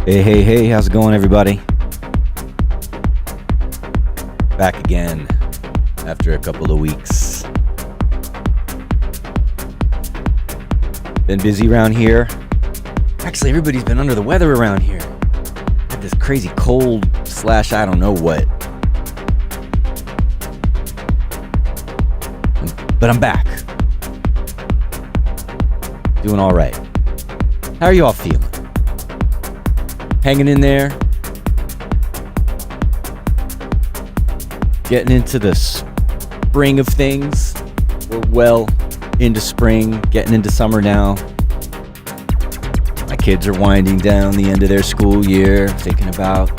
Hey, how's it going, everybody? Back again after a couple of weeks. Been busy around here. Actually, everybody's been under the weather around here. Had this crazy cold / I don't know what. But I'm back. Doing all right. How are you all feeling? Hanging in there, getting into the spring of things. We're well into spring, getting into summer now. My kids are winding down the end of their school year, thinking about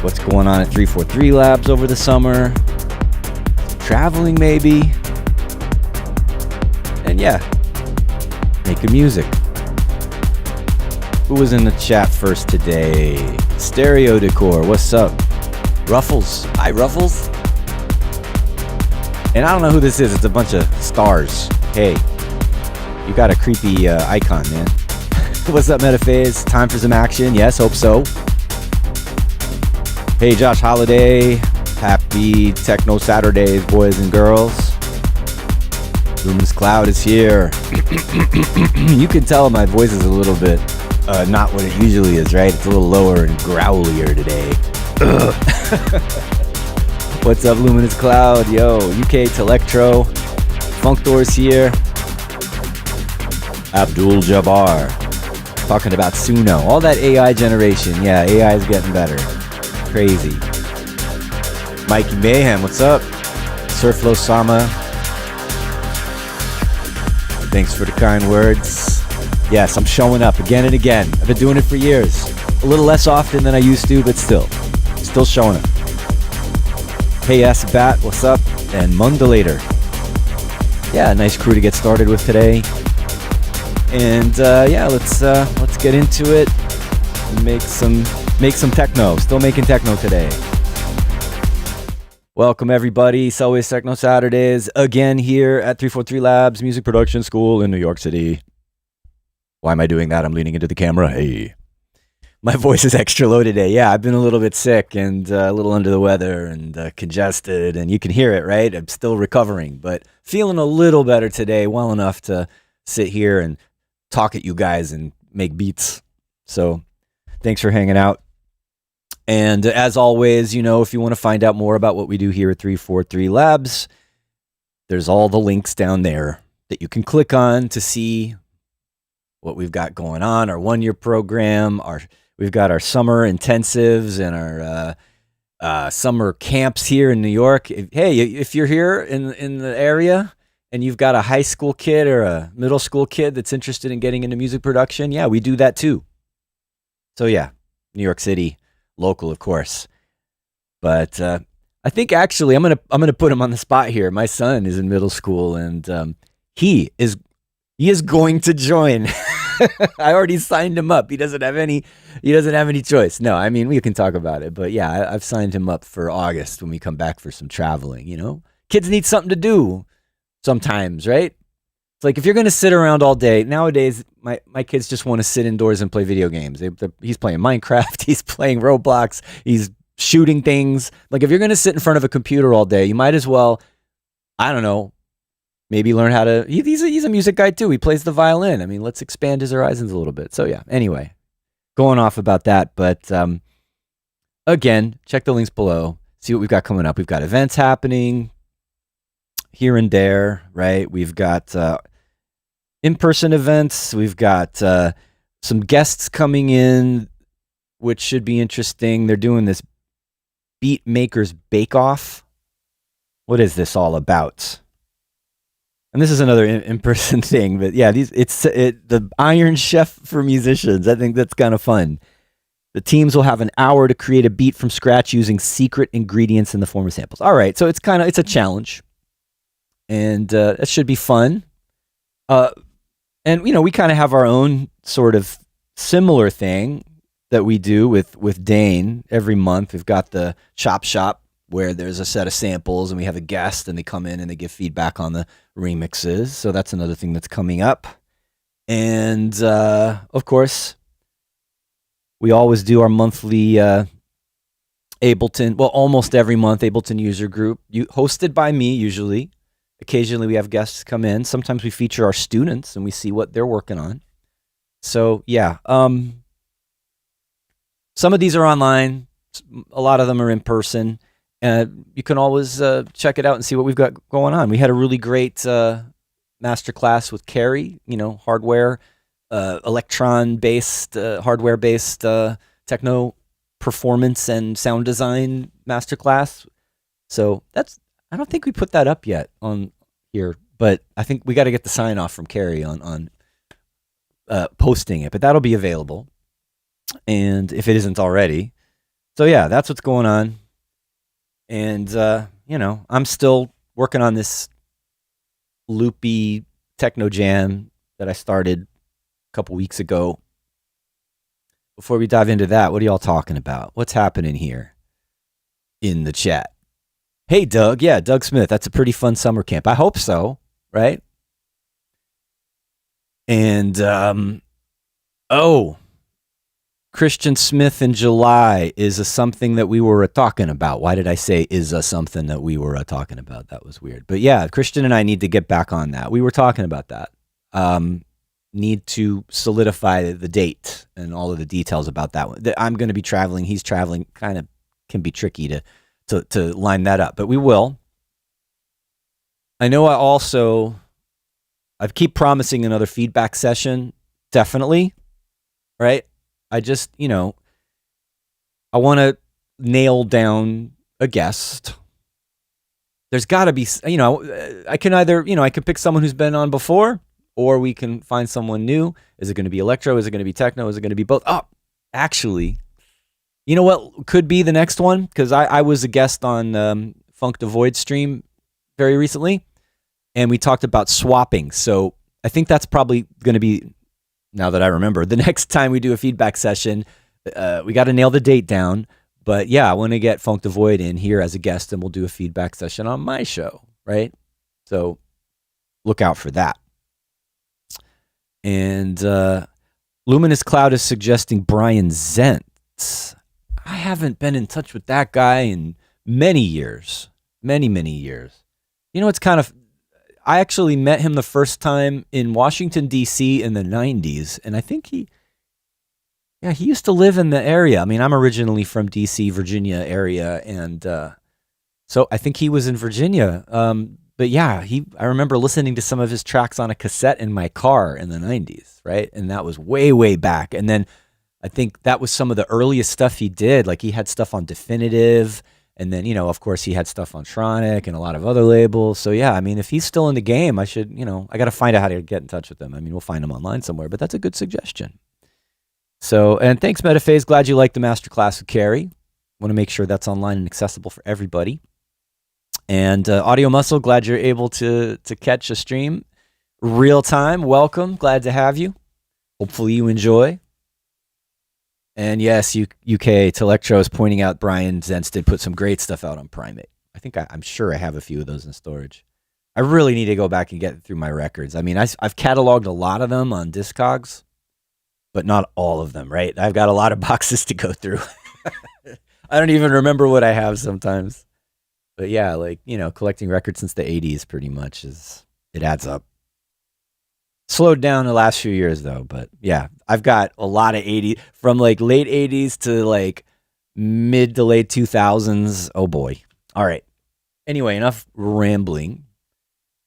what's going on at 343 Labs over the summer. Traveling maybe. And yeah, making music. Who was in the chat first today? Stereo Decor, what's up? Ruffles, hi Ruffles. And I don't know who this is, it's a bunch of stars. Hey, you got a creepy icon, man. What's up, Metaphase? Time for some action? Yes, hope so. Hey, Josh Holiday. Happy Techno Saturdays, boys and girls. Luminous Cloud is here. You can tell my voice is a little bit not what it usually is, right? It's a little lower and growlier today. What's up, Luminous Cloud? Yo, UK Telectro. Funk Doors here. Abdul Jabbar. Talking about Suno. All that AI generation. Yeah, AI is getting better. Crazy. Mikey Mayhem, what's up? Surflow Sama. Thanks for the kind words. Yes, I'm showing up again and again. I've been doing it for years. A little less often than I used to, but still showing up. Hey S Bat, what's up? And Mundulator. Yeah, nice crew to get started with today. And yeah, let's get into it. Make some techno. Still making techno today. Welcome everybody. Selway Techno Saturdays again here at 343 Labs Music Production School in New York City. Why am I doing that? I'm leaning into the camera. Hey. My voice is extra low today. Yeah, I've been a little bit sick and a little under the weather and congested, and you can hear it, right? I'm still recovering, but feeling a little better today, well enough to sit here and talk at you guys and make beats. So thanks for hanging out. And as always, you know, if you want to find out more about what we do here at 343 Labs, there's all the links down there that you can click on to see what we've got going on, our one-year program, we've got our summer intensives and our summer camps here in New York. If you're here in the area and you've got a high school kid or a middle school kid that's interested in getting into music production, yeah, we do that too. So yeah, New York City, local, of course. But I think actually I'm gonna put him on the spot here. My son is in middle school and he is going to join. I already signed him up. He doesn't have any choice. No, I mean, we can talk about it, but yeah, I've signed him up for August when we come back for some traveling, you know? Kids need something to do sometimes, right? It's like if you're going to sit around all day, nowadays my kids just want to sit indoors and play video games. He's playing Minecraft, he's playing Roblox, he's shooting things. Like if you're going to sit in front of a computer all day, you might as well, I don't know, maybe learn how to, he's a music guy too. He plays the violin. I mean, let's expand his horizons a little bit. So yeah, anyway, going off about that. But again, check the links below. See what we've got coming up. We've got events happening here and there, right? We've got in-person events. We've got some guests coming in, which should be interesting. They're doing this Beat Makers Bake-Off. What is this all about? And this is another in-person thing, but yeah, the Iron Chef for musicians. I think that's kind of fun. The teams will have an hour to create a beat from scratch using secret ingredients in the form of samples. All right, so it's a challenge, and it should be fun. And you know, we kind of have our own sort of similar thing that we do with Dane every month. We've got the Chop Shop, where there's a set of samples and we have a guest and they come in and they give feedback on the remixes. So that's another thing that's coming up. And of course, we always do our monthly Ableton, well, almost every month, Ableton user group, hosted by me usually. Occasionally we have guests come in. Sometimes we feature our students and we see what they're working on. So yeah, some of these are online. A lot of them are in person. You can always check it out and see what we've got going on. We had a really great masterclass with Carrie, you know, hardware, electron-based, hardware-based techno performance and sound design masterclass. So I don't think we put that up yet on here, but I think we got to get the sign off from Carrie on posting it, but that'll be available. And if it isn't already. So yeah, that's what's going on. And, you know, I'm still working on this loopy techno jam that I started a couple weeks ago. Before we dive into that, what are y'all talking about? What's happening here in the chat? Hey, Doug. Yeah, Doug Smith. That's a pretty fun summer camp. I hope so, right? And, Christian Smith in July is a something that we were talking about. Why did I say is a something that we were talking about? That was weird. But yeah, Christian and I need to get back on that. We were talking about that. Need to solidify the date and all of the details about that one. I'm going to be traveling. He's traveling. Kind of can be tricky to line that up, but we will. I know I keep promising another feedback session. Definitely. right? I just, I want to nail down a guest. There's got to be, I can either, I can pick someone who's been on before, or we can find someone new. Is it going to be electro? Is it going to be techno? Is it going to be both? Oh, actually, you know what could be the next one? Because I was a guest on Funk the Void stream very recently, and we talked about swapping. So I think that's probably going to be, now that I remember, the next time we do a feedback session. We got to nail the date down. But yeah, I want to get Funk the Void in here as a guest, and we'll do a feedback session on my show, right? So look out for that. And Luminous Cloud is suggesting Brian Zentz. I haven't been in touch with that guy in many years. Many, many years. It's kind of, I actually met him the first time in Washington, D.C. in the 90s. And I think he used to live in the area. I mean, I'm originally from D.C., Virginia area. And so I think he was in Virginia. But yeah, I remember listening to some of his tracks on a cassette in my car in the 90s, right? And that was way, way back. And then I think that was some of the earliest stuff he did. Like he had stuff on Definitive. And then, of course, he had stuff on Tronic and a lot of other labels. So yeah, I mean, if he's still in the game, I should, I got to find out how to get in touch with him. I mean, we'll find him online somewhere, but that's a good suggestion. So, and thanks, Metaphase. Glad you liked the masterclass with Carrie. Want to make sure that's online and accessible for everybody. And Audio Muscle, glad you're able to catch a stream real time. Welcome. Glad to have you. Hopefully you enjoy. And yes, UK Telectro is pointing out Brian Zentz did put some great stuff out on Primate. I think I'm sure I have a few of those in storage. I really need to go back and get through my records. I mean, I've cataloged a lot of them on Discogs, but not all of them, right? I've got a lot of boxes to go through. I don't even remember what I have sometimes. But yeah, like, collecting records since the 80s pretty much it adds up. Slowed down the last few years though, but yeah, I've got a lot of 80s, from like late 80s to like mid to late 2000s. Oh boy. All right. Anyway, enough rambling.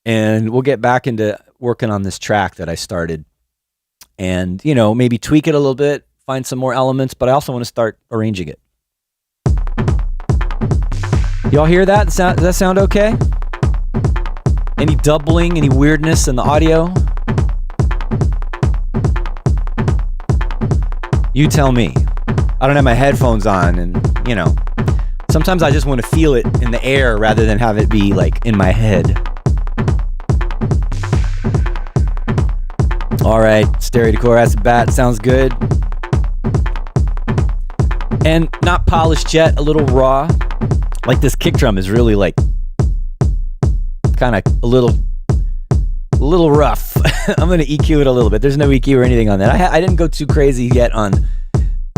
And we'll get back into working on this track that I started. And, maybe tweak it a little bit, find some more elements, but I also want to start arranging it. Y'all hear that? Does that sound okay? Any doubling, any weirdness in the audio? You tell me. I don't have my headphones on, and, sometimes I just want to feel it in the air rather than have it be like in my head. All right, stereo decor acid bat sounds good. And not polished yet, a little raw. Like this kick drum is really like kind of a little rough. I'm going to EQ it a little bit. There's no EQ or anything on that. I didn't go too crazy yet on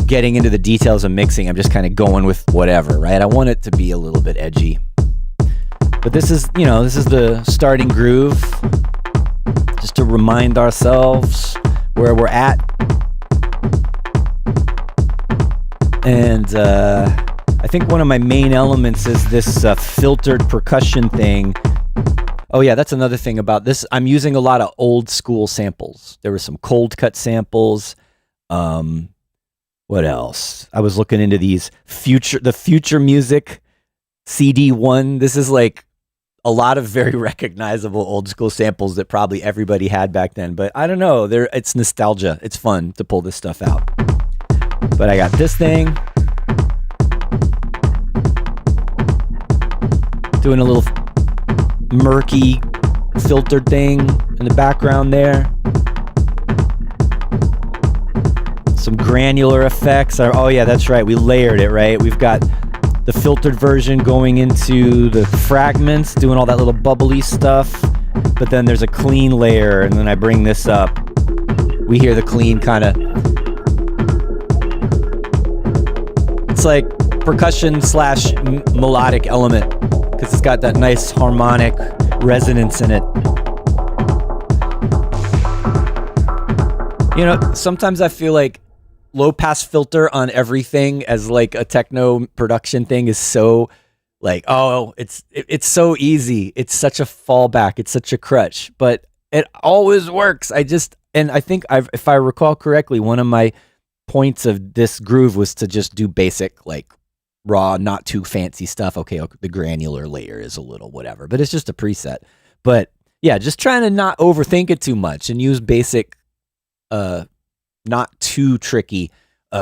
getting into the details of mixing. I'm just kind of going with whatever, right? I want it to be a little bit edgy. But this is the starting groove. Just to remind ourselves where we're at. And I think one of my main elements is this filtered percussion thing. Oh yeah, that's another thing about this. I'm using a lot of old school samples. There were some cold cut samples. What else? I was looking into the future music CD1. This is like a lot of very recognizable old school samples that probably everybody had back then. But I don't know. It's nostalgia. It's fun to pull this stuff out. But I got this thing. Doing a little murky filtered thing in the background there. Some granular effects. Oh yeah, that's right. We layered it, right? We've got the filtered version going into the fragments, doing all that little bubbly stuff. But then there's a clean layer, and then I bring this up. We hear the clean kind of... It's like percussion / melodic element, because it's got that nice harmonic resonance in it. Sometimes I feel like low pass filter on everything as like a techno production thing is so like, oh, it's so easy. It's such a fallback. It's such a crutch, but it always works. And I think if I recall correctly, one of my points of this groove was to just do basic, like raw, not too fancy stuff. Okay, the granular layer is a little whatever, but it's just a preset. But yeah, just trying to not overthink it too much and use basic, not too tricky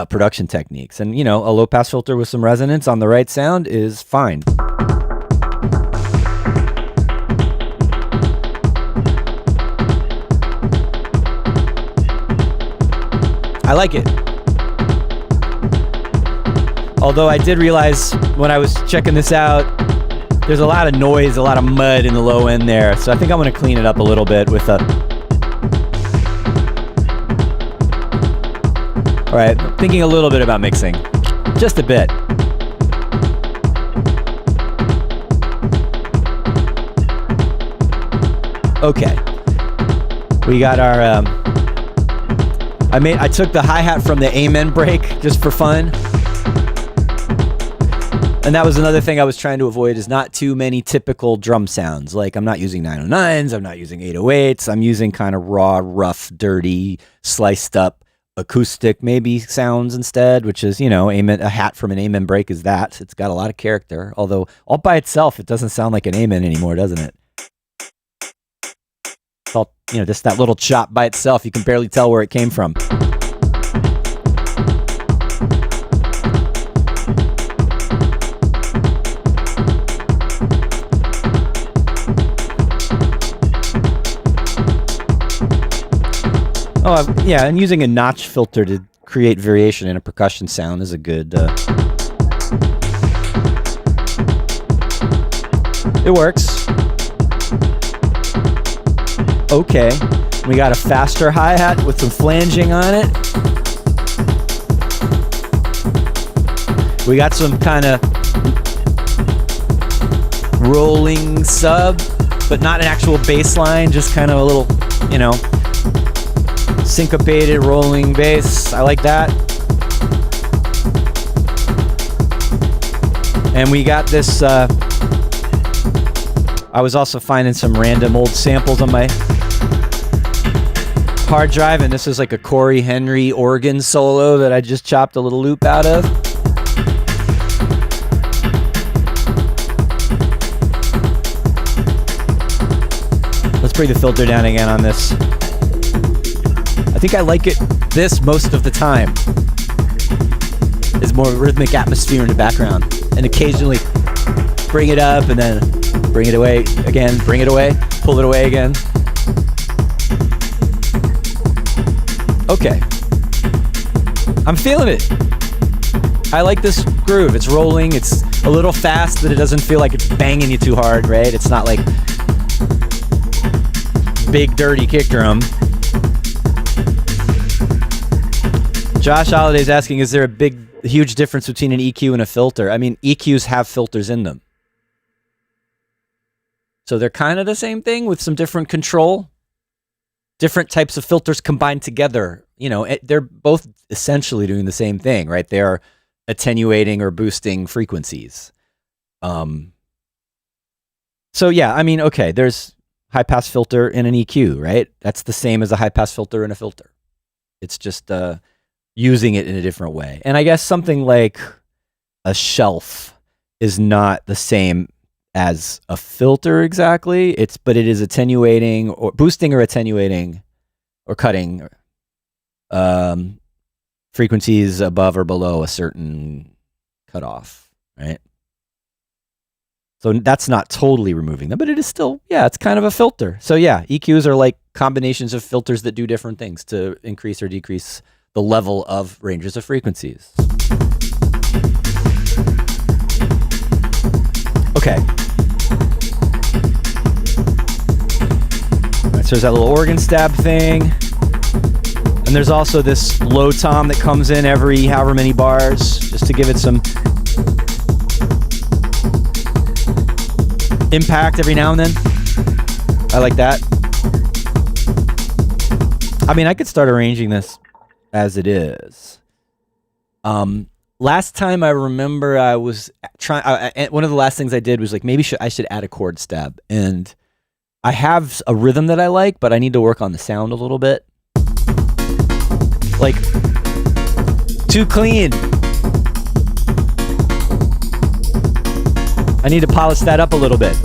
production techniques. And, you know, a low pass filter with some resonance on the right sound is fine. I like it. Although I did realize when I was checking this out, there's a lot of noise, a lot of mud in the low end there. So I think I'm going to clean it up a little bit with a... All right, I'm thinking a little bit about mixing. Just a bit. Okay. We got our... I took the hi-hat from the Amen break just for fun. And that was another thing I was trying to avoid, is not too many typical drum sounds. Like, I'm not using 909s, I'm not using 808s, I'm using kind of raw, rough, dirty, sliced up acoustic maybe sounds instead, which is, you know, Amen, a hat from an Amen break is that. It's got a lot of character, although all by itself, it doesn't sound like an Amen anymore, doesn't it? It's all, you know, just that little chop by itself, you can barely tell where it came from. Oh, yeah, and using a notch filter to create variation in a percussion sound is a good... It works. Okay, we got a faster hi-hat with some flanging on it. We got some kind of rolling sub, but not an actual bass line, just kind of a little, you know, syncopated rolling bass. I like that. And we got this, I was also finding some random old samples on my hard drive, and this is like a Corey Henry organ solo that I just chopped a little loop out of. Let's bring the filter down again on this. I think I like it this most of the time. It's more rhythmic atmosphere in the background, and occasionally bring it up and then bring it away again, bring it away, pull it away again. Okay. I'm feeling it. I like this groove. It's rolling. It's a little fast, but it doesn't feel like it's banging you too hard, right? It's not like big dirty kick drum. Josh Holliday's asking, is there a huge difference between an EQ and a filter? I mean, EQs have filters in them. So they're kind of the same thing with some different control. Different types of filters combined together. You know, they're both essentially doing the same thing, right? They're attenuating or boosting frequencies. So yeah, I mean, okay, there's high-pass filter in an EQ, right? That's the same as a high-pass filter in a filter. It's just... using it in a different way. And I guess something like a shelf is not the same as a filter exactly. But it is attenuating or boosting or attenuating or cutting frequencies above or below a certain cutoff, right? So that's not totally removing them, but it is still, yeah, it's kind of a filter. So yeah, EQs are like combinations of filters that do different things to increase or decrease the level of ranges of frequencies. Okay. All right, so there's that little organ stab thing. And there's also this low tom that comes in every however many bars, just to give it some impact every now and then. I like that. I mean, I could start arranging this as it is. Last time I remember I was trying, one of the last things I did was like, maybe I should add a chord stab. And I have a rhythm that I like, but I need to work on the sound a little bit. Like, too clean. I need to polish that up a little bit.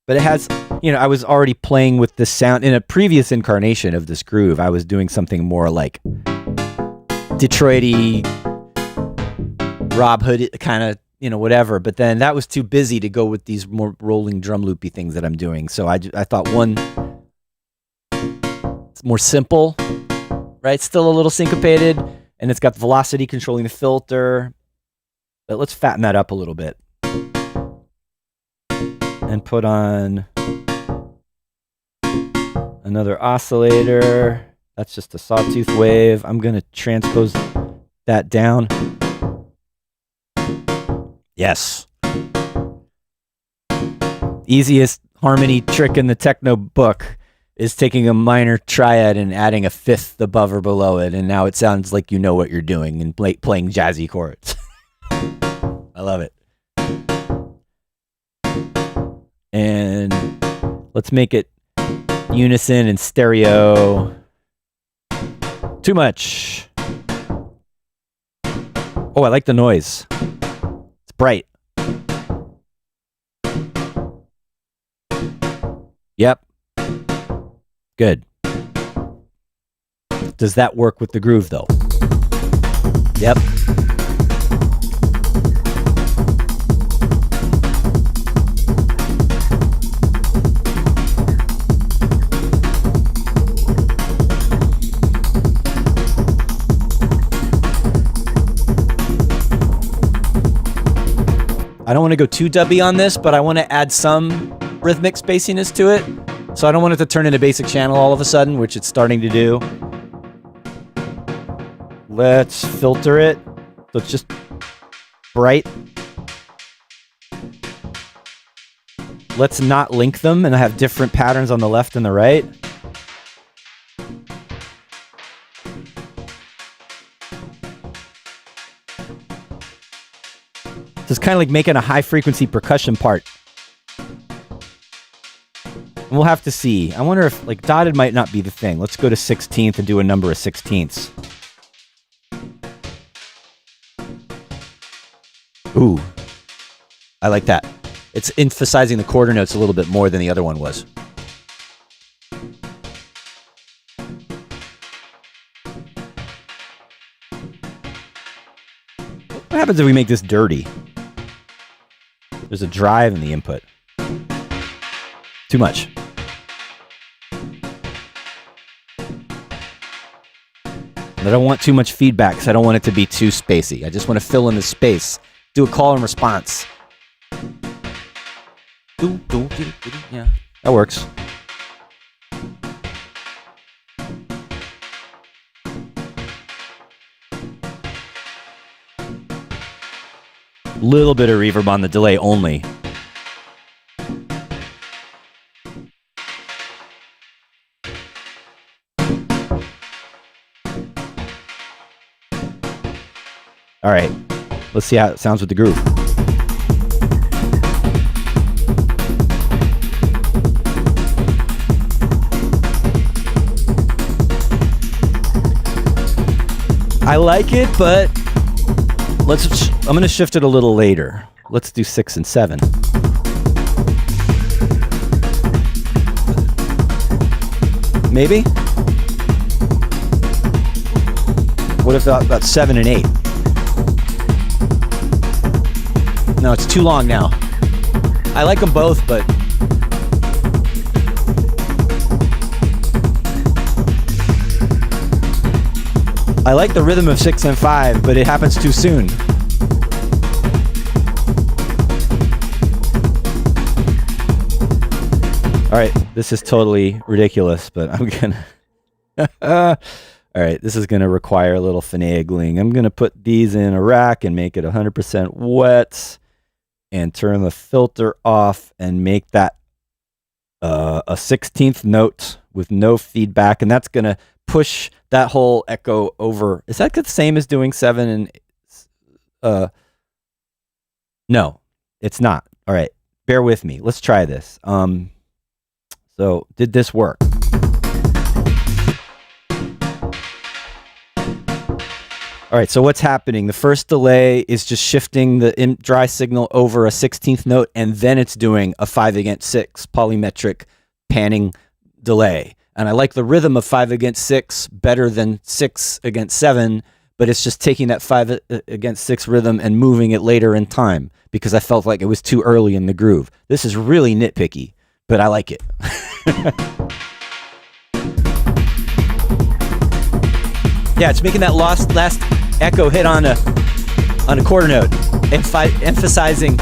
But it has, I was already playing with the sound in a previous incarnation of this groove. I was doing something more like Detroit-y, Rob Hood kind of, whatever. But then that was too busy to go with these more rolling drum loopy things that I'm doing. So I thought one, it's more simple, right? Still a little syncopated, and it's got the velocity controlling the filter. But let's fatten that up a little bit. And put on another oscillator. That's just a sawtooth wave. I'm going to transpose that down. Yes. Easiest harmony trick in the techno book is taking a minor triad and adding a fifth above or below it, and now it sounds like you know what you're doing and playing jazzy chords. I love it. And let's make it unison and stereo. Too much. Oh, I like the noise. It's bright. Yep. Good. Does that work with the groove, though? Yep. I don't want to go too dubby on this, but I want to add some rhythmic spaciness to it. So I don't want it to turn into basic channel all of a sudden, which it's starting to do. Let's filter it. So it's just bright. Let's not link them and have different patterns on the left and the right. So it's kind of like making a high frequency percussion part. And we'll have to see. I wonder if, like, dotted might not be the thing. Let's go to 16th and do a number of 16ths. Ooh. I like that. It's emphasizing the quarter notes a little bit more than the other one was. What happens if we make this dirty? There's a drive in the input. Too much. And I don't want too much feedback because I don't want it to be too spacey. I just want to fill in the space. Do a call and response. Yeah, that works. Little bit of reverb on the delay only. All right, let's see how it sounds with the groove. I like it, but I'm going to shift it a little later. Let's do 6 and 7. Maybe? What if about 7 and 8? No, it's too long now. I like them both, but I like the rhythm of 6 and 5, but it happens too soon. All right, this is totally ridiculous, but I'm gonna... All right, this is gonna require a little finagling. I'm gonna put these in a rack and make it 100% wet and turn the filter off and make that a 16th note with no feedback, and that's gonna push that whole echo over. Is that the same as doing 7 and no, it's not. All right, bear with me. Let's try this. So did this work? All right, so what's happening? The first delay is just shifting the dry signal over a 16th note, and then it's doing a 5 against 6 polymetric panning delay. And I like the rhythm of 5 against 6 better than 6 against 7, but it's just taking that 5 against 6 rhythm and moving it later in time because I felt like it was too early in the groove. This is really nitpicky, but I like it. Yeah, it's making that last echo hit on a quarter note, emphasizing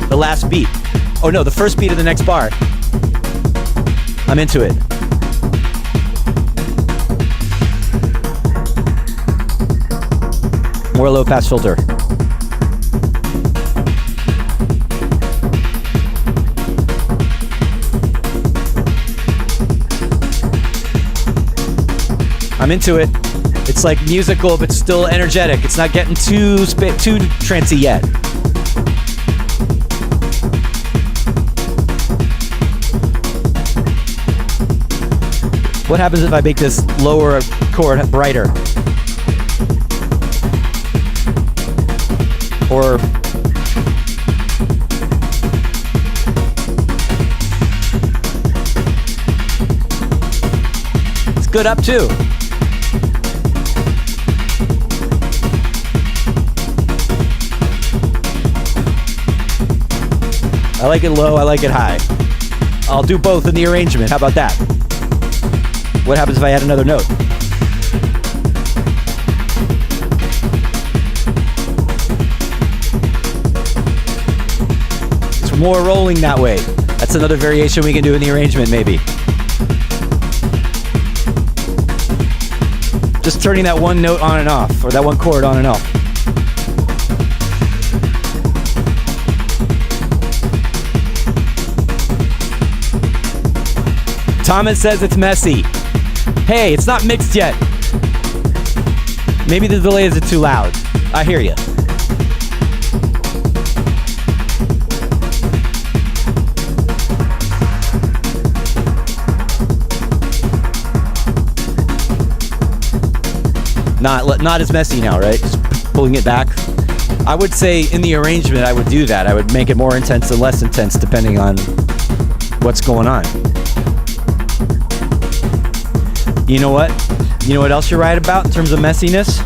the last beat. Oh no, the first beat of the next bar. I'm into it. More low pass filter. I'm into it. It's like musical, but still energetic. It's not getting too trancy yet. What happens if I make this lower chord brighter? Or it's good up too. I like it low, I like it high. I'll do both in the arrangement. How about that? What happens if I add another note? It's more rolling that way. That's another variation we can do in the arrangement, maybe. Just turning that one note on and off, or that one chord on and off. Thomas says it's messy. Hey, it's not mixed yet. Maybe the delay is too loud. I hear you. Not as messy now, right? Just pulling it back. I would say in the arrangement, I would do that. I would make it more intense and less intense depending on what's going on. You know what? You know what else you're right about in terms of messiness?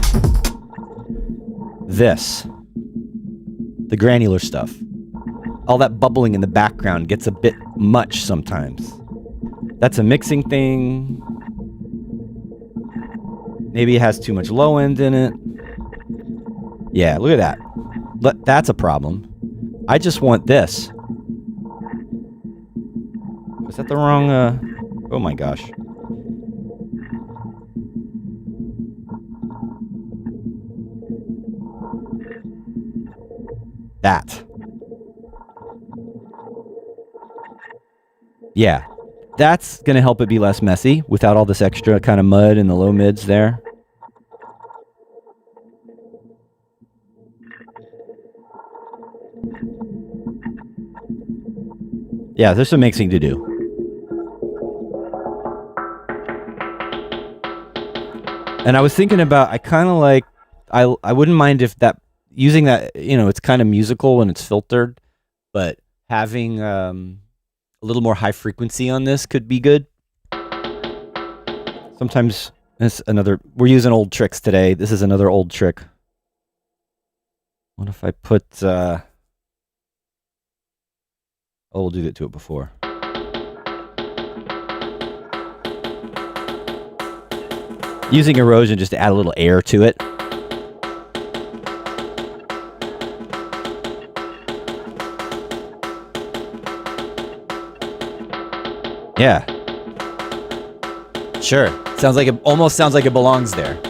This. The granular stuff. All that bubbling in the background gets a bit much sometimes. That's a mixing thing. Maybe it has too much low end in it. Yeah, look at that. That's a problem. I just want this. Was that the wrong... Oh my gosh. That. Yeah. That's going to help it be less messy without all this extra kind of mud in the low mids there. Yeah, there's some mixing to do. And I was thinking about, I kind of like, I wouldn't mind if that, using that, you know, it's kind of musical when it's filtered, but having a little more high frequency on this could be good. Sometimes it's another, we're using old tricks today. This is another old trick. What if I put, oh, we'll do that to it before. Using erosion just to add a little air to it. Yeah. Sure. Sounds like it almost sounds like it belongs there.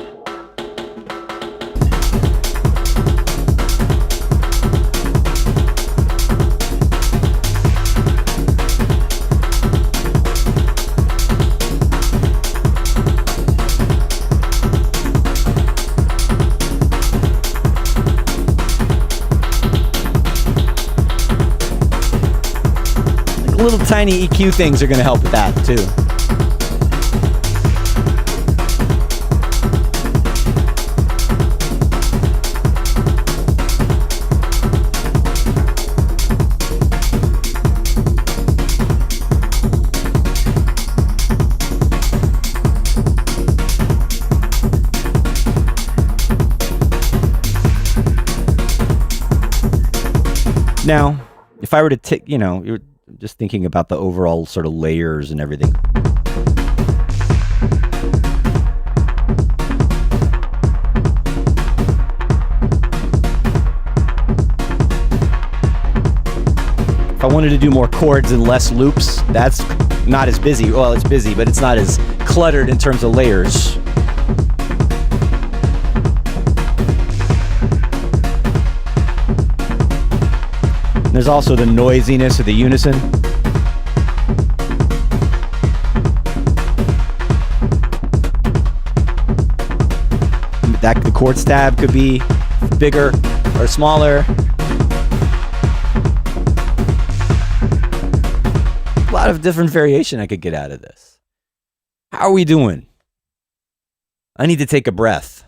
Little tiny EQ things are going to help with that too. Now, if I were to take, you're just thinking about the overall sort of layers and everything. If I wanted to do more chords and less loops, that's not as busy. Well, it's busy, but it's not as cluttered in terms of layers. There's also the noisiness of the unison. The chord stab could be bigger or smaller. A lot of different variation I could get out of this. How are we doing? I need to take a breath.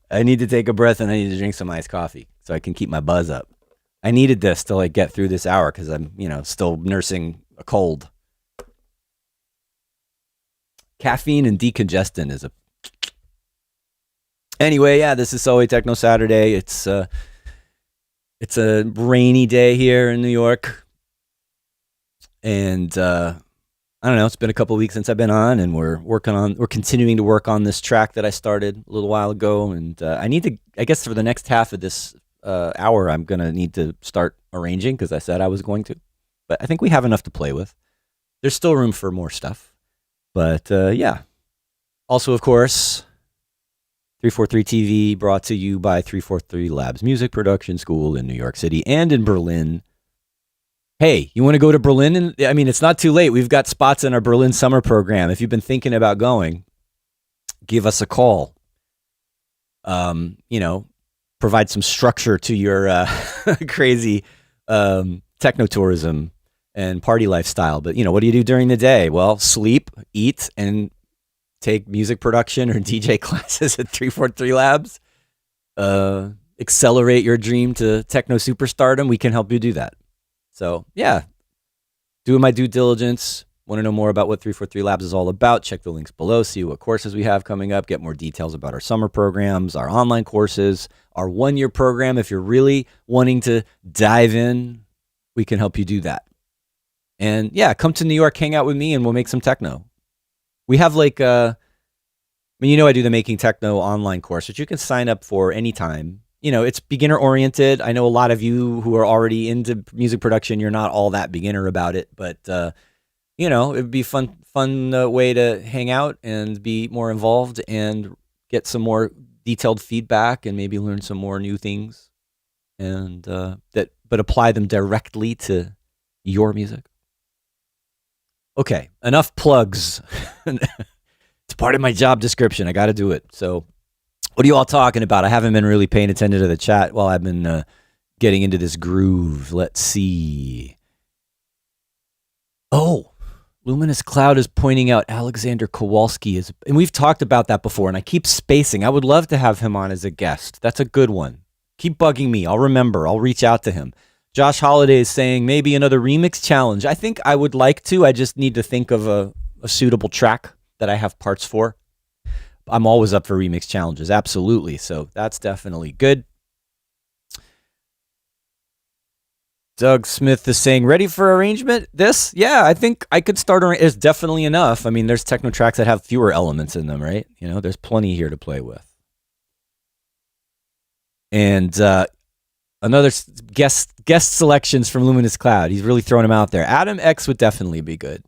I need to take a breath and I need to drink some iced coffee so I can keep my buzz up. I needed this to get through this hour because I'm, still nursing a cold. Caffeine and decongestant is a... Anyway, yeah, this is Selway Techno Saturday. It's a rainy day here in New York. And I don't know, it's been a couple of weeks since I've been on, and we're continuing to work on this track that I started a little while ago. And I guess for the next half of this hour, I'm going to need to start arranging because I said I was going to. But I think we have enough to play with. There's still room for more stuff. But yeah. Also, of course, 343 TV brought to you by 343 Labs Music Production School in New York City and in Berlin. Hey, you want to go to Berlin? It's not too late. We've got spots in our Berlin summer program. If you've been thinking about going, give us a call. Provide some structure to your crazy techno tourism and party lifestyle. But, what do you do during the day? Well, sleep, eat, and take music production or DJ classes at 343 Labs. Accelerate your dream to techno superstardom. We can help you do that. So, yeah, doing my due diligence. Want to know more about what 343 Labs is all about? Check the links below. See what courses we have coming up. Get more details about our summer programs, our online courses, our one-year program. If you're really wanting to dive in, we can help you do that. And, yeah, come to New York, hang out with me, and we'll make some techno. We have I do the Making Techno online course, which you can sign up for anytime. It's beginner oriented. I know a lot of you who are already into music production, you're not all that beginner about it, but it'd be fun way to hang out and be more involved and get some more detailed feedback and maybe learn some more new things and but apply them directly to your music. Okay, enough plugs. It's part of my job description. I got to do it. So what are you all talking about? I haven't been really paying attention to the chat while I've been getting into this groove. Let's see. Oh, Luminous Cloud is pointing out Alexander Kowalski is, and we've talked about that before, and I keep spacing. I would love to have him on as a guest. That's a good one. Keep bugging me. I'll remember. I'll reach out to him. Josh Holiday is saying maybe another remix challenge. I think I would like to. I just need to think of a suitable track that I have parts for. I'm always up for remix challenges, absolutely. So that's definitely good. Doug Smith is saying, ready for arrangement? This? Yeah, I think I could start. It's definitely enough. There's techno tracks that have fewer elements in them, right? There's plenty here to play with. And another guest selections from Luminous Cloud. He's really throwing them out there. Adam X would definitely be good.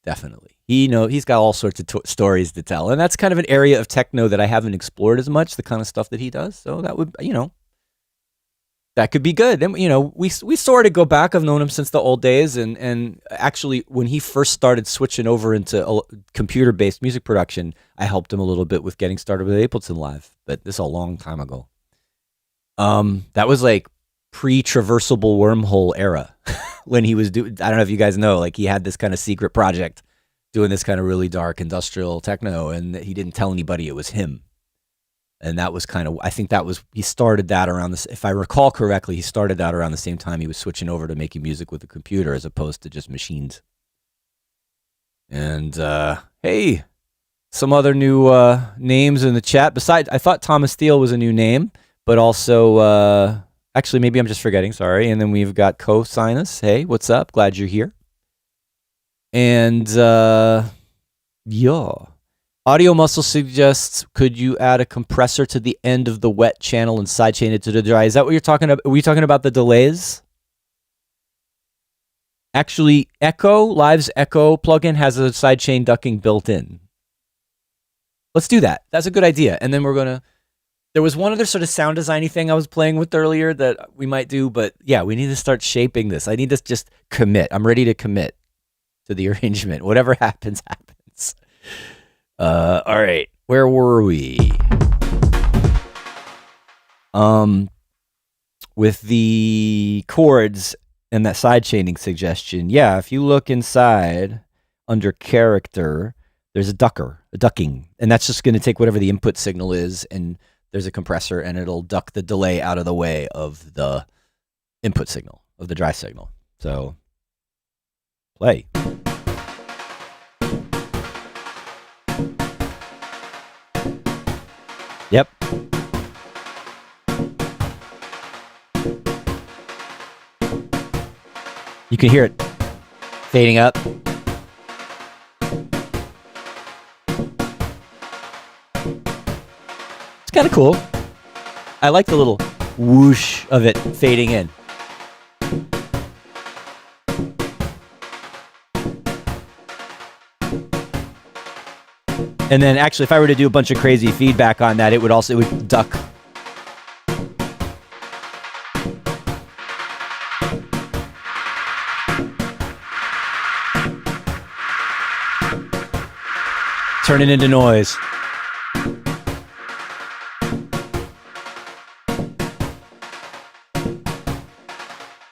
Definitely. He's got all sorts of stories to tell. And that's kind of an area of techno that I haven't explored as much, the kind of stuff that he does. So that would, that could be good. And, we sort of go back. I've known him since the old days. And actually, when he first started switching over into computer-based music production, I helped him a little bit with getting started with Ableton Live. But this is a long time ago. That was like pre-traversable wormhole era when he was doing, I don't know if you guys know, he had this kind of secret project doing this kind of really dark industrial techno, and he didn't tell anybody it was him. And that was he started that around this, if I recall correctly, he started that around the same time he was switching over to making music with a computer as opposed to just machines. And, hey, some other new names in the chat. Besides, I thought Thomas Steele was a new name, but also, Actually, maybe I'm just forgetting. Sorry. And then we've got Cosinus. Hey, what's up? Glad you're here. And yeah. Audio Muscle suggests, could you add a compressor to the end of the wet channel and sidechain it to the dry? Is that what you're talking about? Were you talking about the delays? Actually, Live's Echo plugin has a sidechain ducking built in. Let's do that. That's a good idea. And then we're going to... There was one other sort of sound designy thing I was playing with earlier that we might do, but yeah, we need to start shaping this. I need to just commit. I'm ready to commit to the arrangement. Whatever happens, happens. All right, where were we? With the chords and that sidechaining suggestion, yeah, if you look inside under character, there's a ducking, and that's just going to take whatever the input signal is, and there's a compressor, and it'll duck the delay out of the way of the input signal, of the dry signal. So, play. Yep. You can hear it fading up. It's kind of cool. I like the little whoosh of it fading in. And then actually, if I were to do a bunch of crazy feedback on that, it would duck. Turn it into noise.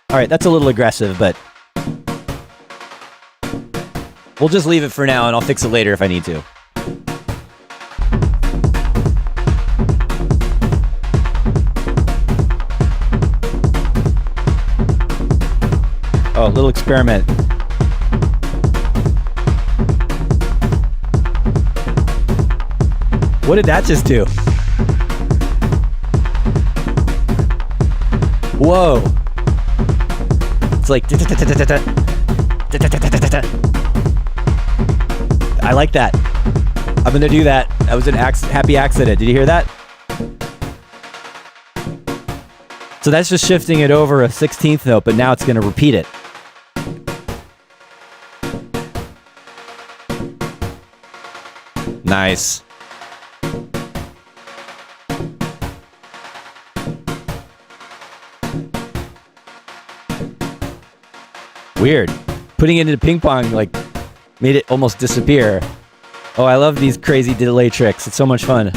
All right, that's a little aggressive, but we'll just leave it for now, and I'll fix it later if I need to. Oh, a little experiment. What did that just do? Whoa. It's like... I like that. I'm going to do that. That was a happy accident. Did you hear that? So that's just shifting it over a 16th note, but now it's going to repeat it. Nice. Weird. Putting it into ping pong like made it almost disappear. Oh, I love these crazy delay tricks. It's so much fun.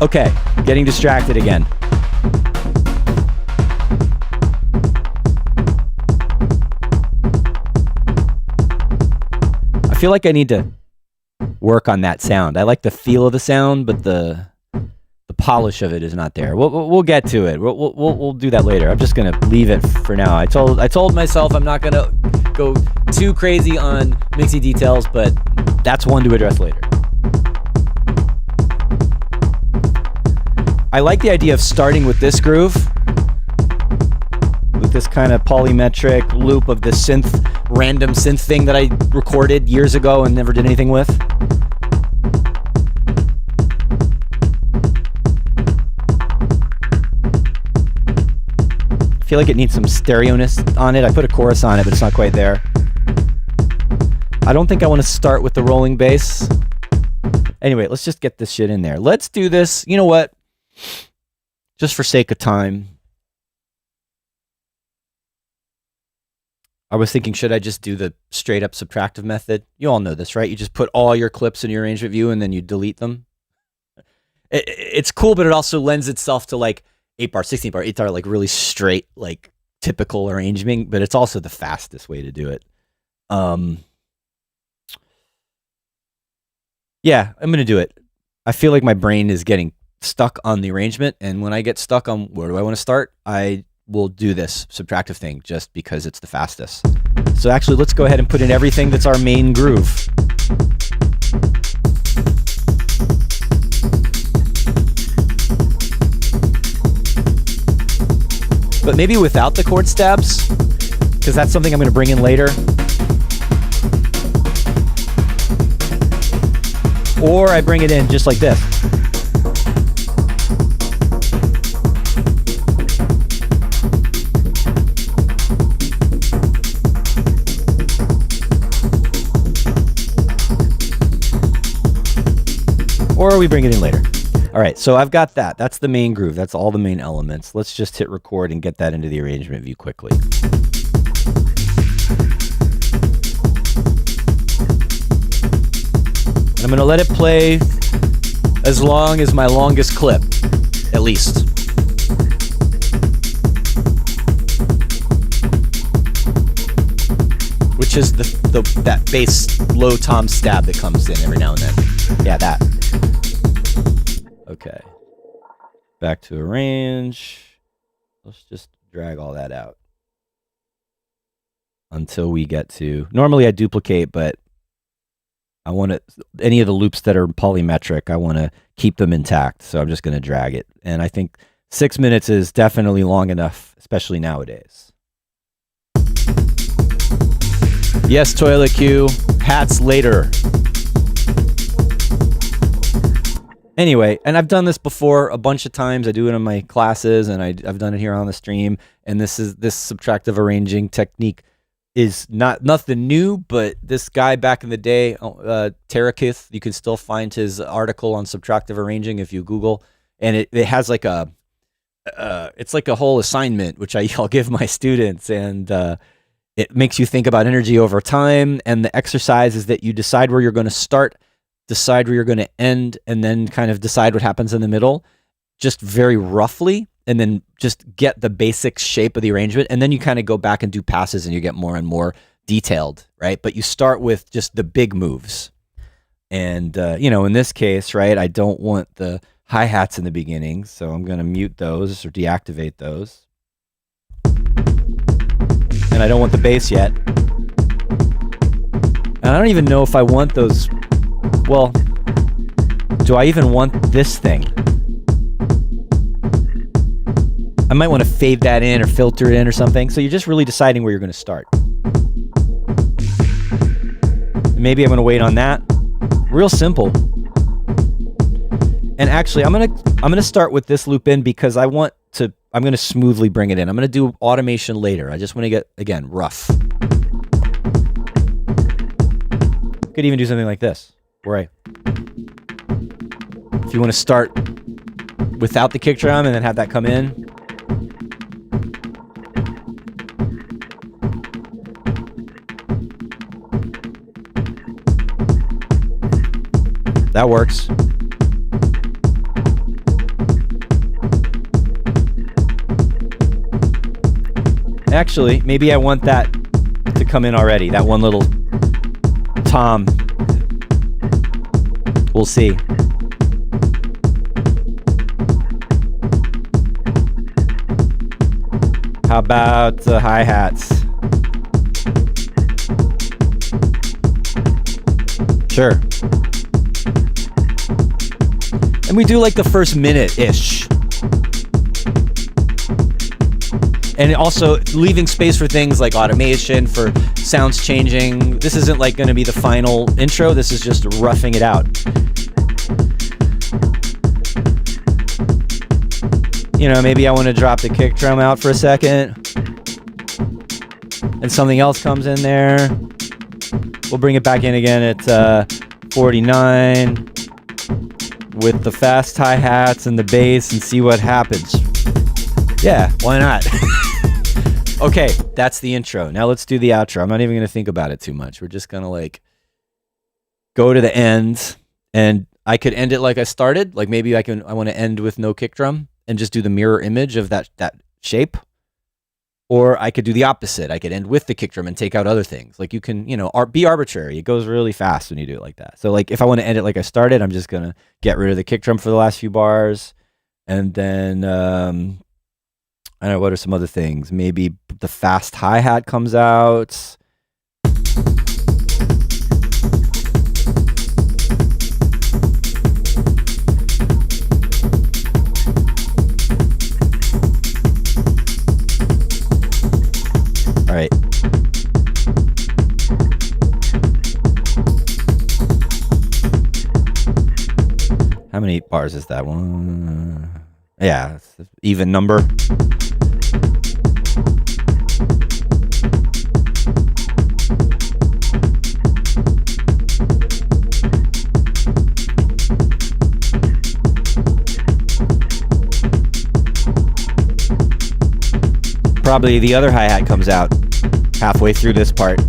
Okay, getting distracted again. I feel like I need to work on that sound. I like the feel of the sound, but the polish of it is not there. We'll get to it. We'll do that later. I'm just gonna leave it for now. I told myself I'm not gonna go too crazy on mixy details, but that's one to address later. I like the idea of starting with this groove, with this kind of polymetric loop of this random synth thing that I recorded years ago and never did anything with. I feel like it needs some stereoness on it. I put a chorus on it, but it's not quite there. I don't think I want to start with the rolling bass. Anyway, let's just get this shit in there. Let's do this. You know what? Just for sake of time, I was thinking, should I just do the straight up subtractive method? You all know this, right? You just put all your clips in your arrangement view and then you delete them. It's cool, but it also lends itself to like 8-bar, 16-bar, 8-bar, like really straight, like typical arrangement, but it's also the fastest way to do it. Yeah, I'm going to do it. I feel like my brain is getting stuck on the arrangement, and when I get stuck on where do I want to start, I will do this subtractive thing just because it's the fastest. So actually, let's go ahead and put in everything that's our main groove. but maybe without the chord stabs, because that's something I'm going to bring in later. Or I bring it in just like this. Or we bring it in later. All right, so I've got that. That's the main groove. That's all the main elements. Let's just hit record and get that into the arrangement view quickly. I'm going to let it play as long as my longest clip, at least. Which is that bass low tom stab that comes in every now and then. Yeah, that. Okay. Back to arrange. Let's just drag all that out until we get to... Normally I duplicate, but I want to... Any of the loops that are polymetric, I want to keep them intact. So I'm just going to drag it. And I think 6 minutes is definitely long enough, especially nowadays. Yes, Toilet Q. Hats later. Anyway, and I've done this before a bunch of times. I do it in my classes, and I've done it here on the stream. And this subtractive arranging technique is nothing new, but this guy back in the day, Terakith, you can still find his article on subtractive arranging if you Google, and it has like it's like a whole assignment which I'll give my students, and it makes you think about energy over time. And the exercise is that you decide where you're going to start, decide where you're going to end, and then kind of decide what happens in the middle, just very roughly, and then just get the basic shape of the arrangement. And then you kind of go back and do passes and you get more and more detailed, right? But you start with just the big moves. And, in this case, right, I don't want the hi-hats in the beginning, so I'm going to mute those or deactivate those. And I don't want the bass yet. And I don't even know if I want those. Well, do I even want this thing? I might want to fade that in or filter it in or something. So you're just really deciding where you're going to start. Maybe I'm going to wait on that. Real simple. And actually, I'm going to start with this loop in because I'm going to smoothly bring it in. I'm going to do automation later. I just want to get, again, rough. Could even do something like this. Right. If you want to start without the kick drum and then have that come in. That works. Actually, maybe I want that to come in already. That one little tom. We'll see. How about the hi-hats? Sure. And we do like the first minute-ish. And also leaving space for things like automation, for sounds changing. This isn't like going to be the final intro. This is just roughing it out. Maybe I want to drop the kick drum out for a second. And something else comes in there. We'll bring it back in again at 49 with the fast hi-hats and the bass and see what happens. Yeah, why not? Okay, that's the intro. Now let's do the outro. I'm not even going to think about it too much. We're just going to go to the end, and I could end it like I started. Like maybe I want to end with no kick drum and just do the mirror image of that shape. Or I could do the opposite. I could end with the kick drum and take out other things. Like you can, be arbitrary. It goes really fast when you do it like that. So if I want to end it like I started, I'm just going to get rid of the kick drum for the last few bars. And then, I don't know, what are some other things? Maybe the fast hi-hat comes out. bars is that one? Yeah, it's an even number. Probably the other hi-hat comes out halfway through this part.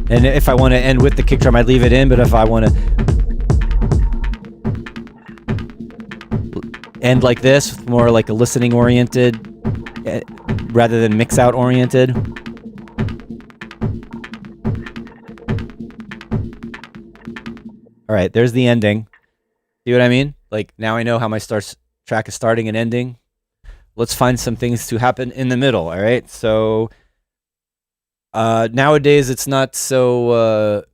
And if I want to end with the kick drum, I'd leave it in, but if I want to end like this, more like a listening oriented rather than mix out oriented. All right, there's the ending. See what I mean? Like now I know how my track is starting and ending. Let's find some things to happen in the middle. All right, so nowadays it's not so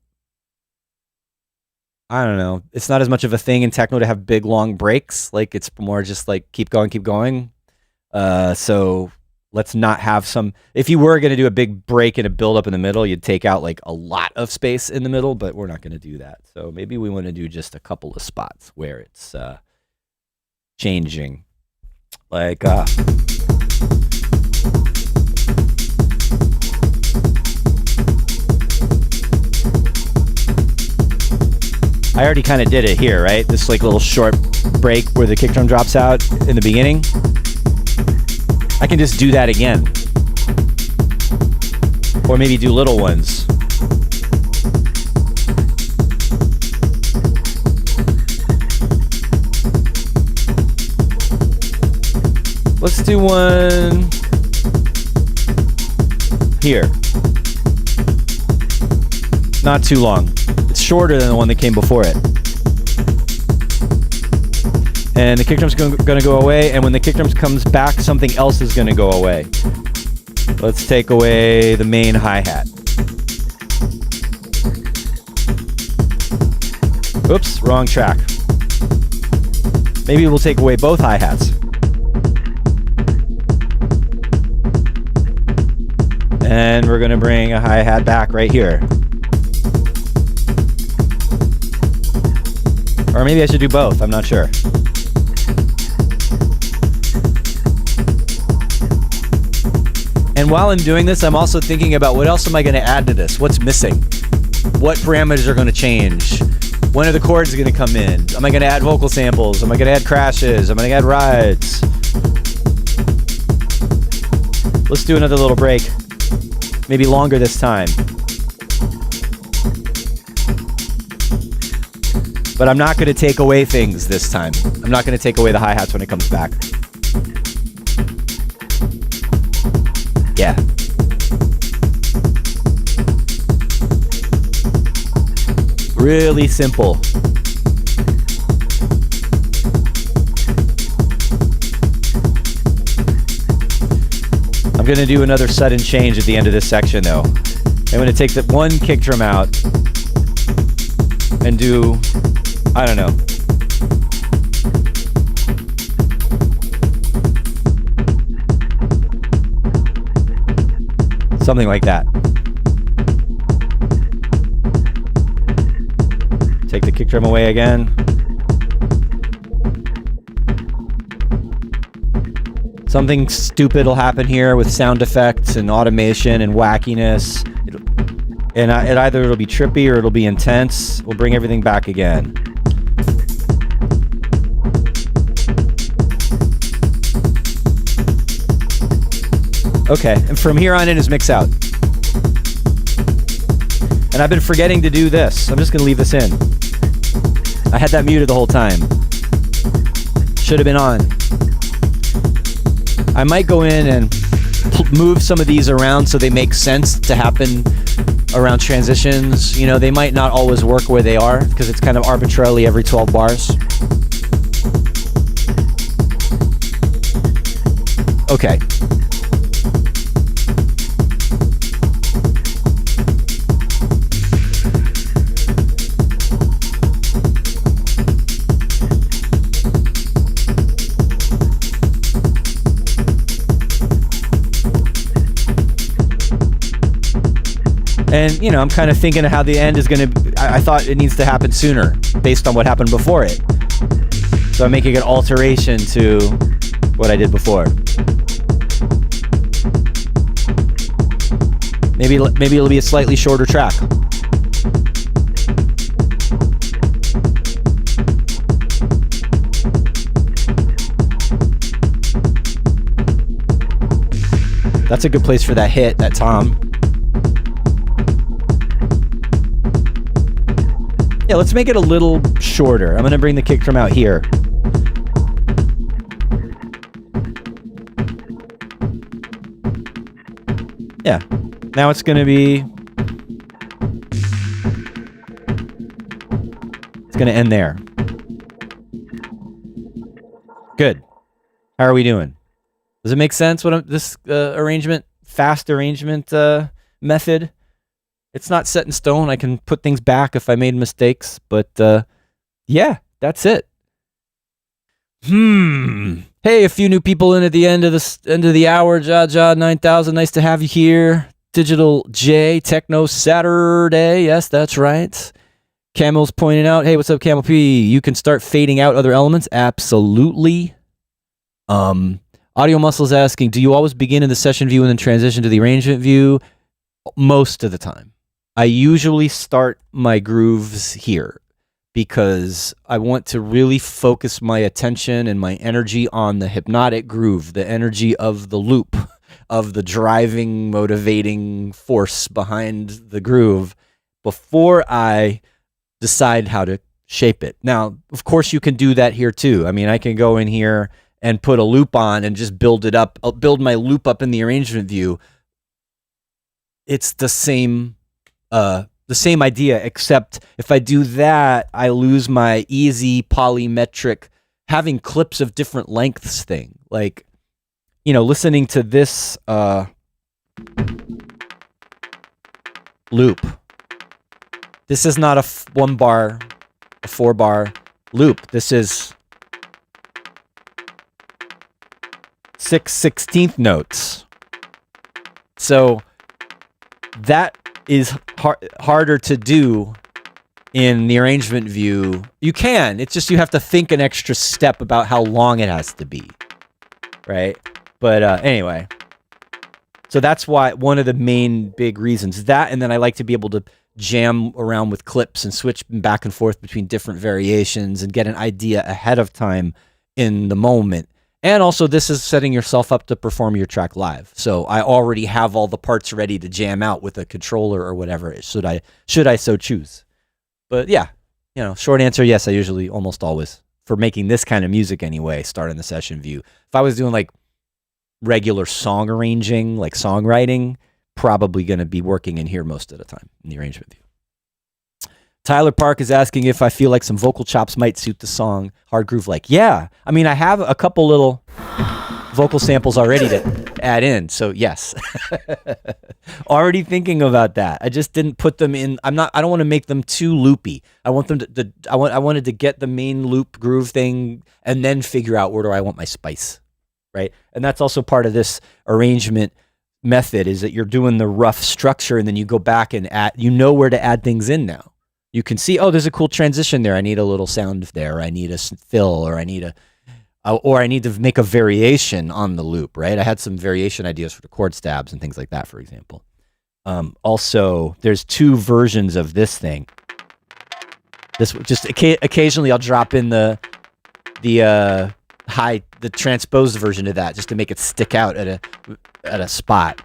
I don't know, it's not as much of a thing in techno to have big long breaks. Like it's more just like keep going. So let's not have some, if you were going to do a big break and a build up in the middle, you'd take out like a lot of space in the middle, but we're not going to do that. So maybe we want to do just a couple of spots where it's changing. Like I already kind of did it here, right? This like little short break where the kick drum drops out in the beginning. I can just do that again. Or maybe do little ones. Let's do one here. Not too long. It's shorter than the one that came before it. And the kick drum's going to go away, and when the kick drum comes back, something else is going to go away. Let's take away the main hi-hat. Oops, wrong track. Maybe we'll take away both hi-hats. And we're going to bring a hi-hat back right here. Or maybe I should do both, I'm not sure. And while I'm doing this, I'm also thinking about what else am I going to add to this? What's missing? What parameters are going to change? When are the chords going to come in? Am I going to add vocal samples? Am I going to add crashes? Am I going to add rides? Let's do another little break. Maybe longer this time. But I'm not going to take away things this time. I'm not going to take away the hi-hats when it comes back. Yeah. Really simple. I'm going to do another sudden change at the end of this section though. I'm going to take the one kick drum out and do, I don't know. Something like that. Take the kick drum away again. Something stupid will happen here with sound effects and automation and wackiness. Either it'll be trippy or it'll be intense. We'll bring everything back again. Okay, and from here on in is mix out. And I've been forgetting to do this. I'm just gonna leave this in. I had that muted the whole time. Should have been on. I might go in and move some of these around so they make sense to happen around transitions. You know, they might not always work where they are because it's kind of arbitrarily every 12 bars. Okay. And, you know, I'm kind of thinking of how the end is going to... I thought it needs to happen sooner based on what happened before it. So I'm making an alteration to what I did before. Maybe it'll be a slightly shorter track. That's a good place for that hit, that tom. Yeah, let's make it a little shorter. I'm going to bring the kick drum out here. Yeah. Now it's going to be... It's going to end there. Good. How are we doing? Does it make sense what this arrangement, fast arrangement method? It's not set in stone. I can put things back if I made mistakes, but yeah, that's it. Hey, a few new people in at the end of the hour. Ja 9000, nice to have you here. Digital J, Techno Saturday. Yes, that's right. Camel's pointing out, hey, what's up, Camel P? You can start fading out other elements. Absolutely. Audio Muscle's asking, do you always begin in the session view and then transition to the arrangement view? Most of the time. I usually start my grooves here because I want to really focus my attention and my energy on the hypnotic groove, the energy of the loop, of the driving, motivating force behind the groove before I decide how to shape it. Now, of course, you can do that here too. I mean, I can go in here and put a loop on and just build it up. I'll build my loop up in the arrangement view. It's the same idea, except if I do that, I lose my easy polymetric, having clips of different lengths thing. Like, you know, listening to this loop. This is not a 1 bar, a 4 bar loop. This is 6/16 notes. So that is harder to do in the arrangement view. You can. It's just you have to think an extra step about how long it has to be. Right? But anyway. So that's why one of the main big reasons. That, and then I like to be able to jam around with clips and switch back and forth between different variations and get an idea ahead of time in the moment. And also, this is setting yourself up to perform your track live. So I already have all the parts ready to jam out with a controller or whatever, should I so choose. But yeah, you know, short answer, yes, I usually, almost always, for making this kind of music anyway, start in the session view. If I was doing like regular song arranging, like songwriting, probably going to be working in here most of the time in the arrangement view. Tyler Park is asking if I feel like some vocal chops might suit the song Hard Groove Like. Yeah, I mean, I have a couple little vocal samples already to add in, so yes. Already thinking about that. I just didn't put them in. I don't want to make them too loopy. I want them to I wanted to get the main loop groove thing and then figure out where do I want my spice, right? And that's also part of this arrangement method, is that you're doing the rough structure and then you go back and add, you know where to add things in now. You can see, oh, there's a cool transition there. I need a little sound there. I need a fill, or I need to make a variation on the loop, right? I had some variation ideas for the chord stabs and things like that, for example. Also, there's 2 versions of this thing. This just occasionally I'll drop in the transposed version of that just to make it stick out at a spot,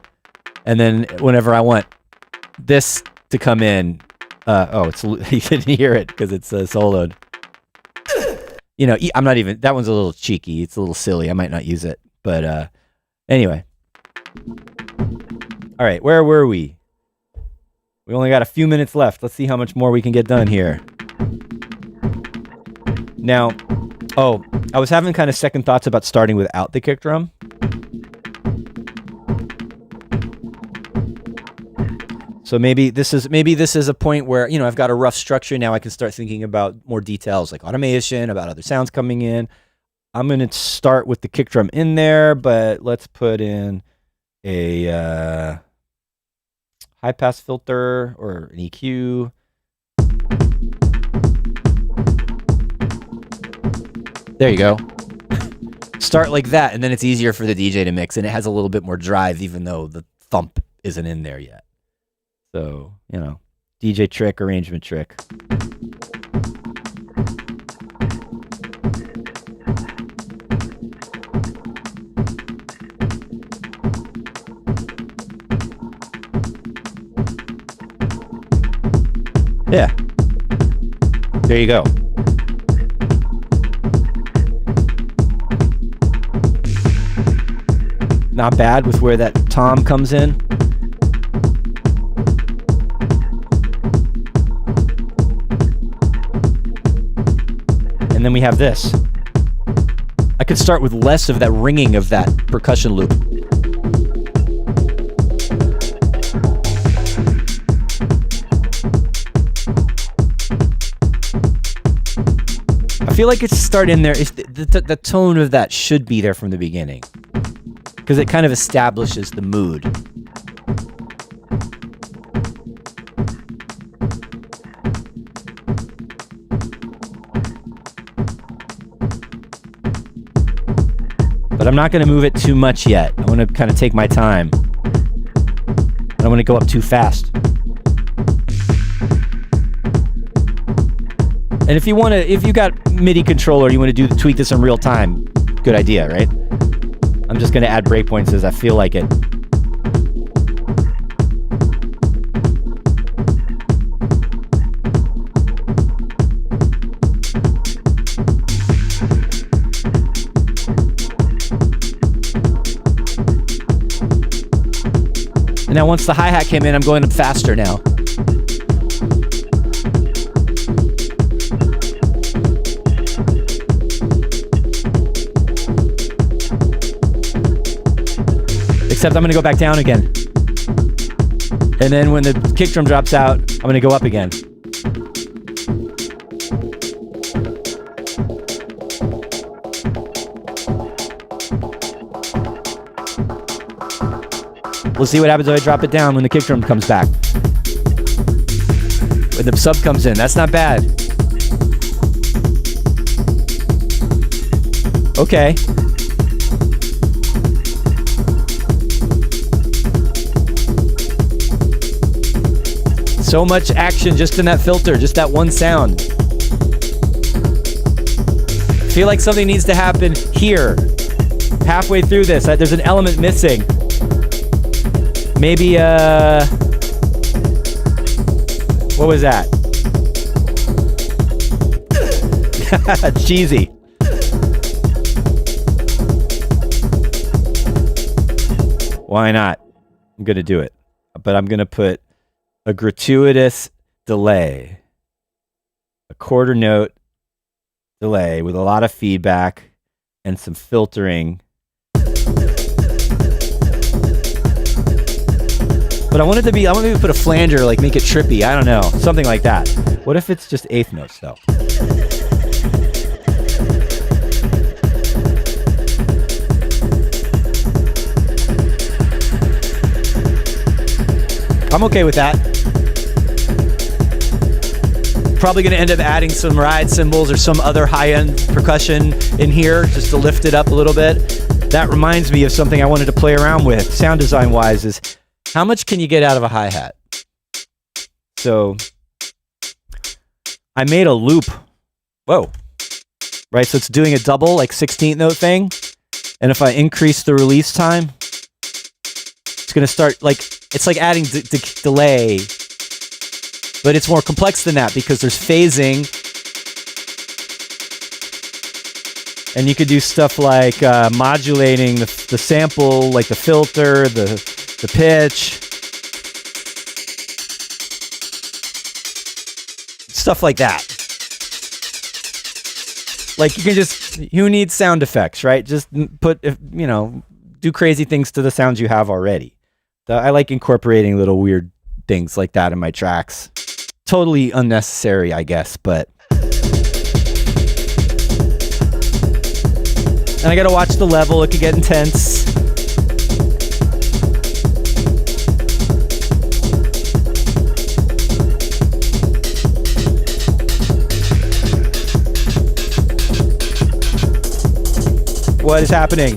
and then whenever I want this to come in. You didn't hear it because it's soloed. You know, I'm not even, that one's a little cheeky. It's a little silly. I might not use it. But anyway. All right, where were we? We only got a few minutes left. Let's see how much more we can get done here. Now, I was having kind of second thoughts about starting without the kick drum. So maybe this is a point where, you know, I've got a rough structure. Now I can start thinking about more details like automation, about other sounds coming in. I'm going to start with the kick drum in there, but let's put in a high pass filter or an EQ. There you go. Start like that, and then it's easier for the DJ to mix, and it has a little bit more drive, even though the thump isn't in there yet. So, you know, DJ trick, arrangement trick. Yeah. There you go. Not bad with where that tom comes in. And then we have this. I could start with less of that ringing of that percussion loop. I feel like it's start in there. The tone of that should be there from the beginning, because it kind of establishes the mood. But I'm not going to move it too much yet. I want to kind of take my time. I don't want to go up too fast. And if you got MIDI controller, you want to tweak this in real time, good idea, right? I'm just going to add breakpoints as I feel like it. And now once the hi-hat came in, I'm going up faster now. Except I'm going to go back down again. And then when the kick drum drops out, I'm going to go up again. We'll see what happens if I drop it down when the kick drum comes back. When the sub comes in, that's not bad. Okay. So much action just in that filter, just that one sound. I feel like something needs to happen here. Halfway through this, there's an element missing. Maybe, what was that? Cheesy. Why not? I'm gonna do it. But I'm gonna put a gratuitous delay, a quarter note delay with a lot of feedback and some filtering. But I want to maybe put a flanger, like make it trippy. I don't know, something like that. What if it's just eighth notes though? I'm okay with that. Probably going to end up adding some ride cymbals or some other high-end percussion in here just to lift it up a little bit. That reminds me of something I wanted to play around with, sound design-wise, is how much can you get out of a hi-hat? So I made a loop. Whoa. Right, so it's doing a double, like 16th note thing. And if I increase the release time, it's going to start, like, it's like adding delay. But it's more complex than that because there's phasing. And you could do stuff like modulating the sample, like the filter, the pitch. Stuff like that. Like you can just, who needs sound effects, right? Just put, do crazy things to the sounds you have already. So I like incorporating little weird things like that in my tracks. Totally unnecessary, I guess, but. And I gotta watch the level, it could get intense. What is happening?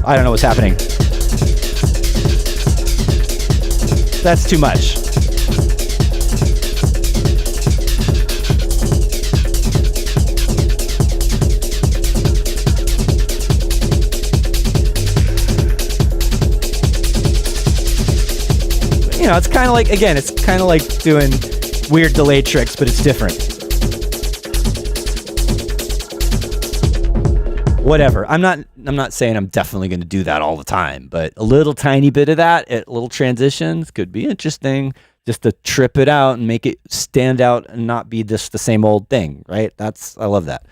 I don't know what's happening. That's too much. You know, it's kind of like, again, it's kind of like doing weird delay tricks, but it's different. Whatever. I'm not saying I'm definitely going to do that all the time, but a little tiny bit of that at little transitions could be interesting, just to trip it out and make it stand out and not be just the same old thing, right? I love that.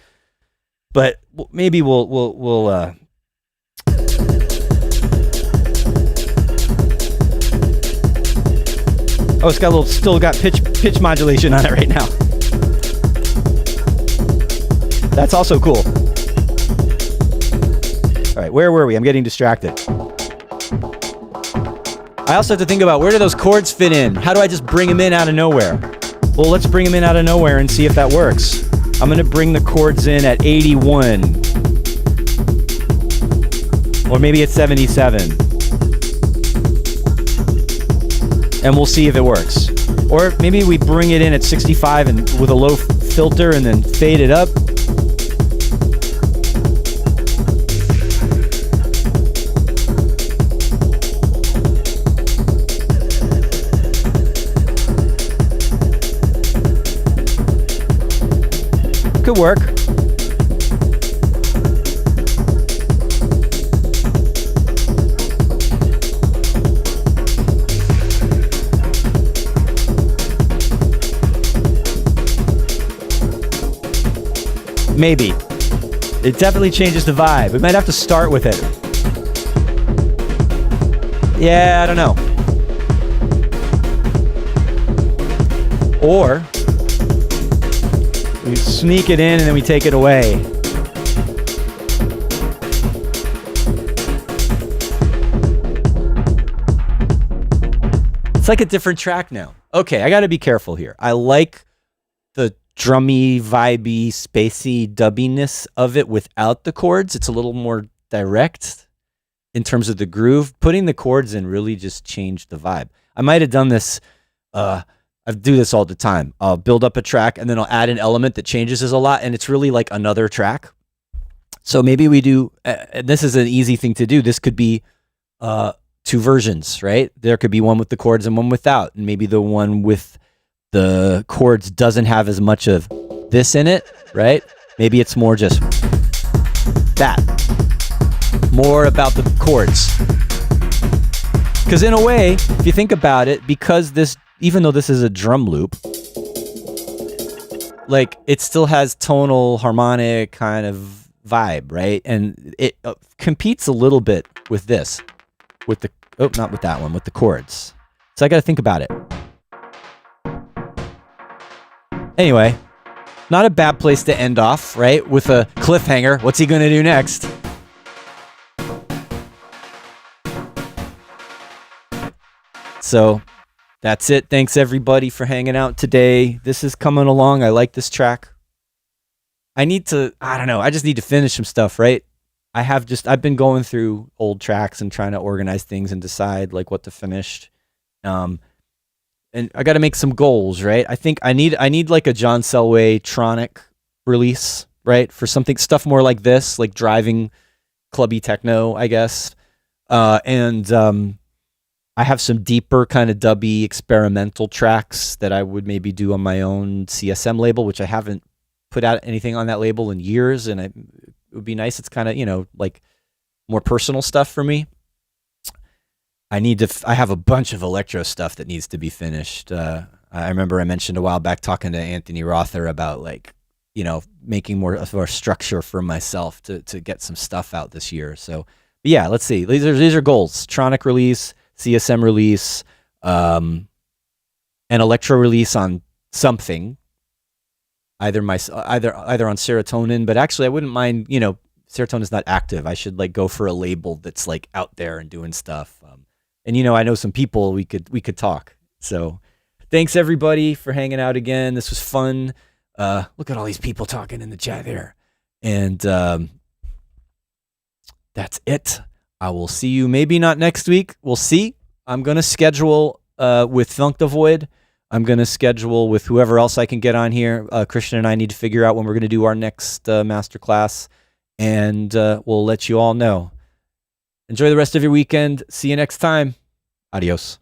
But maybe we'll oh, it's got still got pitch modulation on it right now. That's also cool. All right, where were we? I'm getting distracted. I also have to think about, where do those chords fit in? How do I just bring them in out of nowhere? Well, let's bring them in out of nowhere and see if that works. I'm going to bring the chords in at 81. Or maybe it's 77. And we'll see if it works. Or maybe we bring it in at 65 and with a low filter and then fade it up. Could work. Maybe. It definitely changes the vibe. We might have to start with it. Yeah, I don't know. Or we sneak it in and then we take it away. It's like a different track now. Okay, I gotta be careful here. I like the drummy, vibey, spacey dubbiness of it without the chords. It's a little more direct in terms of the groove. Putting the chords in really just changed the vibe. I might have done this, I do this all the time. I'll build up a track and then I'll add an element that changes this a lot, and it's really like another track. So maybe we do, and this is an easy thing to do. This could be two versions, right? There could be one with the chords and one without, and maybe the one with the chords doesn't have as much of this in it, right? Maybe it's more just that. More about the chords. Because in a way, if you think about it, because this, even though this is a drum loop, like it still has tonal, harmonic kind of vibe, right? And it competes a little bit with this, with the, oh, not with that one, with the chords. So I got to think about it. Anyway, not a bad place to end off, right? With a cliffhanger. What's he going to do next? So that's it. Thanks everybody for hanging out today. This is coming along. I like this track. I don't know. I just need to finish some stuff, right? I've been going through old tracks and trying to organize things and decide like what to finish. And I got to make some goals, right? I think I need like a John Selway tronic release, right? For stuff more like this, like driving clubby techno, I guess. And I have some deeper kind of dubby experimental tracks that I would maybe do on my own CSM label, which I haven't put out anything on that label in years. And it would be nice. It's kind of, like more personal stuff for me. I have a bunch of electro stuff that needs to be finished. I remember I mentioned a while back talking to Anthony Rother about making more of a structure for myself to get some stuff out this year. So yeah, let's see. These are goals: tronic release, CSM release, an electro release on something, either on Serotonin, but actually I wouldn't mind. Serotonin's not active. I should go for a label that's out there and doing stuff. And I know some people we could talk. So Thanks everybody for hanging out again. This was fun. Look at all these people talking in the chat there. And that's it. I will see you maybe not next week. We'll see. I'm going to schedule with Funk the Void. I'm going to schedule with whoever else I can get on here. Christian and I need to figure out when we're going to do our next masterclass, and we'll let you all know. Enjoy the rest of your weekend. See you next time. Adios.